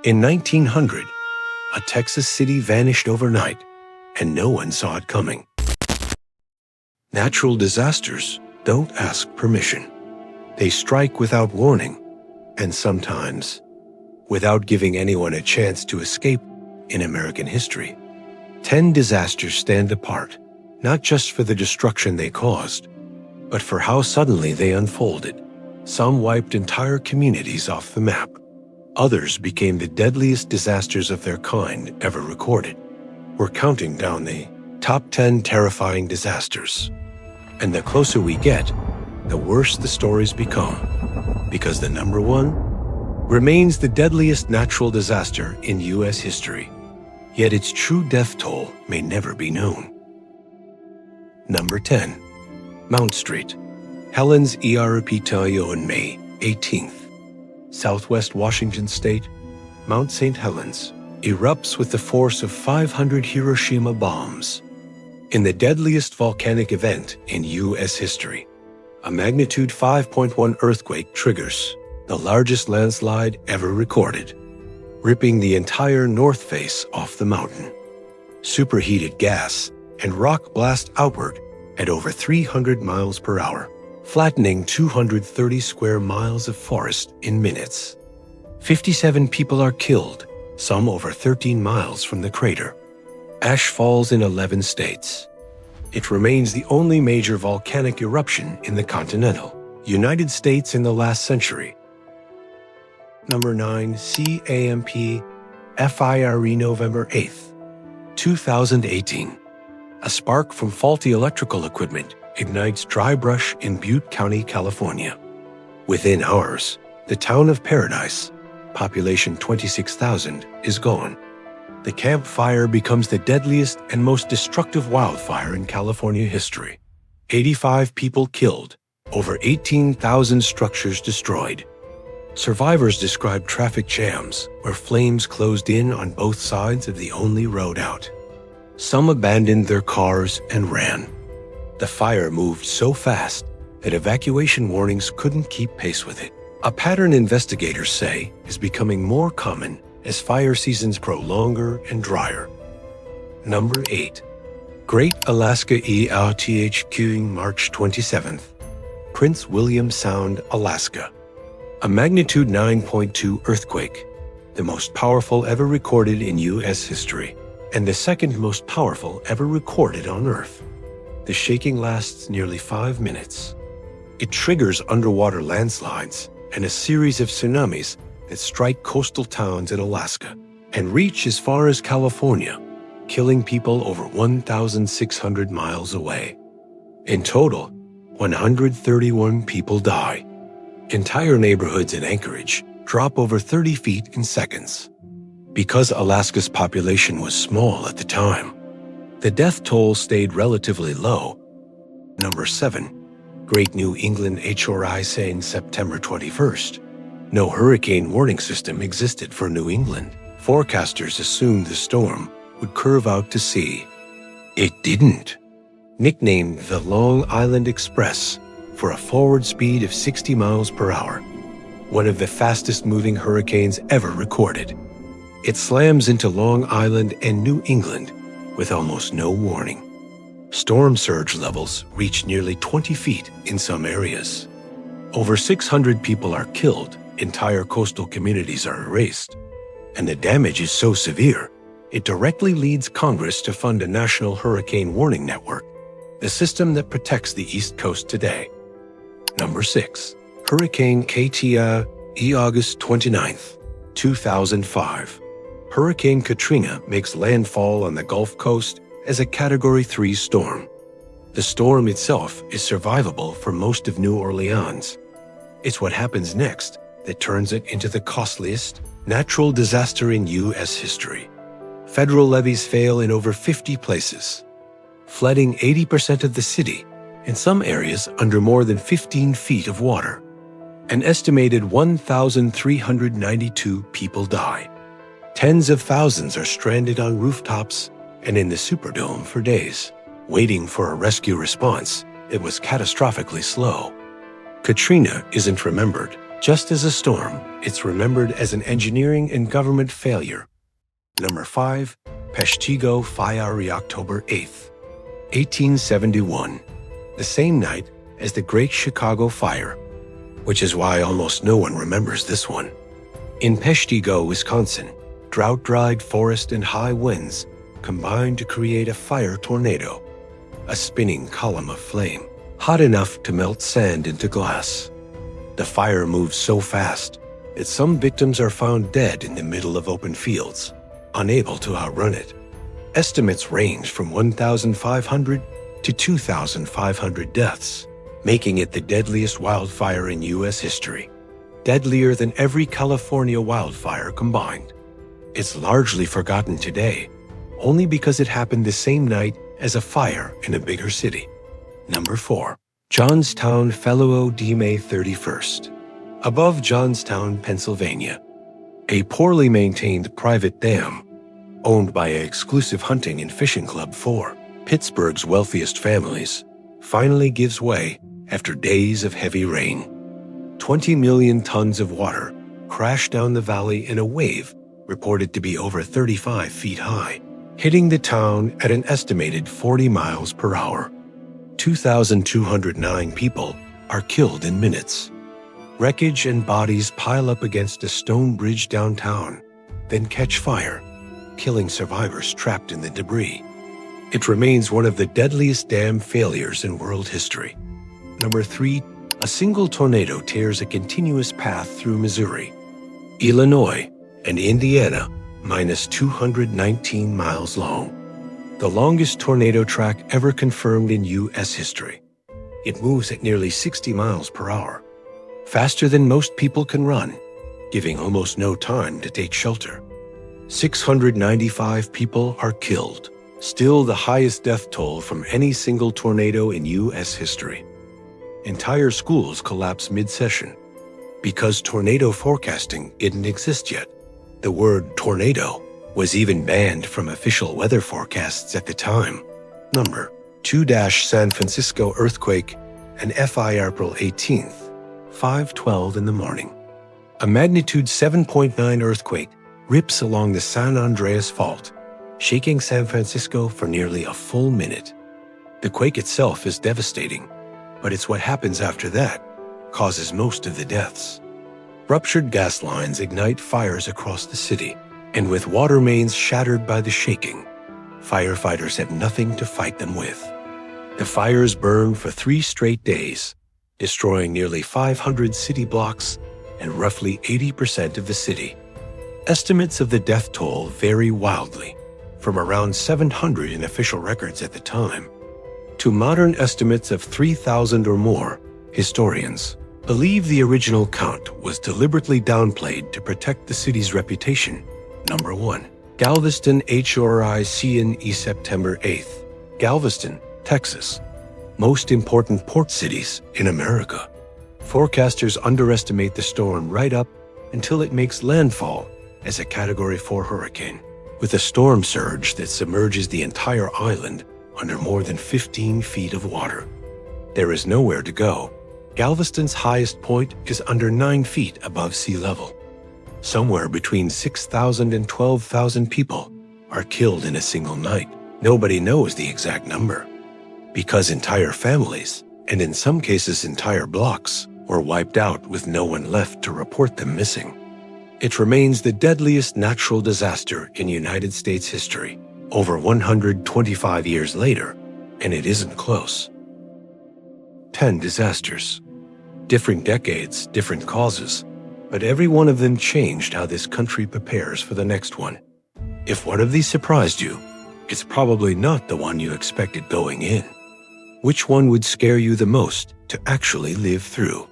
In 1900, a Texas city vanished overnight, and no one saw it coming. Natural disasters don't ask permission. They strike without warning, and sometimes without giving anyone a chance to escape. In American history, 10 disasters stand apart, not just for the destruction they caused, but for how suddenly they unfolded. Some wiped entire communities off the map. Others became the deadliest disasters of their kind ever recorded. We're counting down the top 10 terrifying disasters. And the closer we get, the worse the stories become. Because the number one remains the deadliest natural disaster in U.S. history. Yet its true death toll may never be known. Number 10. Mount Street. HELENS ERUPTION on May 18th. Southwest Washington State, Mount St. Helens erupts with the force of 500 Hiroshima bombs. In the deadliest volcanic event in U.S. history, a magnitude 5.1 earthquake triggers the largest landslide ever recorded, ripping the entire north face off the mountain. Superheated gas and rock blast outward at over 300 miles per hour, flattening 230 square miles of forest in minutes. 57 people are killed, some over 13 miles from the crater. Ash falls in 11 states. It remains the only major volcanic eruption in the continental United States in the last century. Number 9. CAMP FIRE November 8th, 2018. A spark from faulty electrical equipment ignites dry brush in Butte County, California. Within hours, the town of Paradise, population 26,000, is gone. The camp fire becomes the deadliest and most destructive wildfire in California history. 85 people killed, over 18,000 structures destroyed. Survivors describe traffic jams where flames closed in on both sides of the only road out. Some abandoned their cars and ran. The fire moved so fast that evacuation warnings couldn't keep pace with it. A pattern investigators say is becoming more common as fire seasons grow longer and drier. Number 8. Great Alaska ERUPTION March 27th. Prince William Sound, Alaska. A magnitude 9.2 earthquake, the most powerful ever recorded in U.S. history, and the second most powerful ever recorded on Earth. The shaking lasts nearly 5 minutes. It triggers underwater landslides and a series of tsunamis that strike coastal towns in Alaska and reach as far as California, killing people over 1,600 miles away. In total, 131 people die. Entire neighborhoods in Anchorage drop over 30 feet in seconds. Because Alaska's population was small at the time, the death toll stayed relatively low. Number 7. Great New England HORRIFY September 21st. No hurricane warning system existed for New England. Forecasters assumed the storm would curve out to sea. It didn't. Nicknamed the Long Island Express for a forward speed of 60 miles per hour, one of the fastest moving hurricanes ever recorded. It slams into Long Island and New England with almost no warning. Storm surge levels reach nearly 20 feet in some areas. Over 600 people are killed, entire coastal communities are erased, and the damage is so severe, it directly leads Congress to fund a national hurricane warning network, the system that protects the East Coast today. Number 6. Hurricane KATRINA, August 29th, 2005. Hurricane Katrina makes landfall on the Gulf Coast as a Category 3 storm. The storm itself is survivable for most of New Orleans. It's what happens next that turns it into the costliest natural disaster in U.S. history. Federal levees fail in over 50 places, flooding 80% of the city, in some areas under more than 15 feet of water. An estimated 1,392 people die. Tens of thousands are stranded on rooftops and in the Superdome for days, waiting for a rescue response that was catastrophically slow. Katrina isn't remembered Just as a storm, it's remembered as an engineering and government failure. Number 5. PESHTIGO Fire October 8th, 1871, the same night as the Great Chicago Fire, which is why almost no one remembers this one. In PESHTIGO, Wisconsin, drought-dried forest and high winds combined to create a fire tornado, a spinning column of flame, hot enough to melt sand into glass. The fire moves so fast that some victims are found dead in the middle of open fields, unable to outrun it. Estimates range from 1,500 to 2,500 deaths, making it the deadliest wildfire in U.S. history, deadlier than every California wildfire combined. It's largely forgotten today, only because it happened the same night as a fire in a bigger city. Number 4. Johnstown Fellow D. May 31st. Above Johnstown, Pennsylvania, a poorly maintained private dam, owned by an exclusive hunting and fishing club for Pittsburgh's wealthiest families, finally gives way after days of heavy rain. 20 million tons of water crashed down the valley in a wave reported to be over 35 feet high, hitting the town at an estimated 40 miles per hour. 2,209 people are killed in minutes. Wreckage and bodies pile up against a stone bridge downtown, then catch fire, killing survivors trapped in the debris. It remains one of the deadliest dam failures in world history. Number 3. A single tornado tears a continuous path through Missouri, Illinois, and Indiana, minus 219 miles long. The longest tornado track ever confirmed in U.S. history. It moves at nearly 60 miles per hour, faster than most people can run, giving almost no time to take shelter. 695 people are killed, still the highest death toll from any single tornado in U.S. history. Entire schools collapse mid-session. Because tornado forecasting didn't exist yet, the word tornado was even banned from official weather forecasts at the time. Number 2. San Francisco earthquake and FI April 18th, 5:12 in the morning. A magnitude 7.9 earthquake rips along the San Andreas Fault, shaking San Francisco for nearly a full minute. The quake itself is devastating, but it's what happens after that causes most of the deaths. Ruptured gas lines ignite fires across the city, and with water mains shattered by the shaking, firefighters have nothing to fight them with. The fires burn for 3 straight days, destroying nearly 500 city blocks and roughly 80% of the city. Estimates of the death toll vary wildly, from around 700 in official records at the time to modern estimates of 3,000 or more. Historians believe the original count was deliberately downplayed to protect the city's reputation. Number 1. Galveston HORRIFY You September 8th. Galveston, Texas. Most important port cities in America. Forecasters underestimate the storm right up until it makes landfall as a Category 4 hurricane, with a storm surge that submerges the entire island under more than 15 feet of water. There is nowhere to go. Galveston's highest point is under 9 feet above sea level. Somewhere between 6,000 and 12,000 people are killed in a single night. Nobody knows the exact number, because entire families, and in some cases entire blocks, were wiped out with no one left to report them missing. It remains the deadliest natural disaster in United States history, over 125 years later, and it isn't close. 10 disasters. Different decades, different causes, but every one of them changed how this country prepares for the next one. If one of these surprised you, it's probably not the one you expected going in. Which one would scare you the most to actually live through?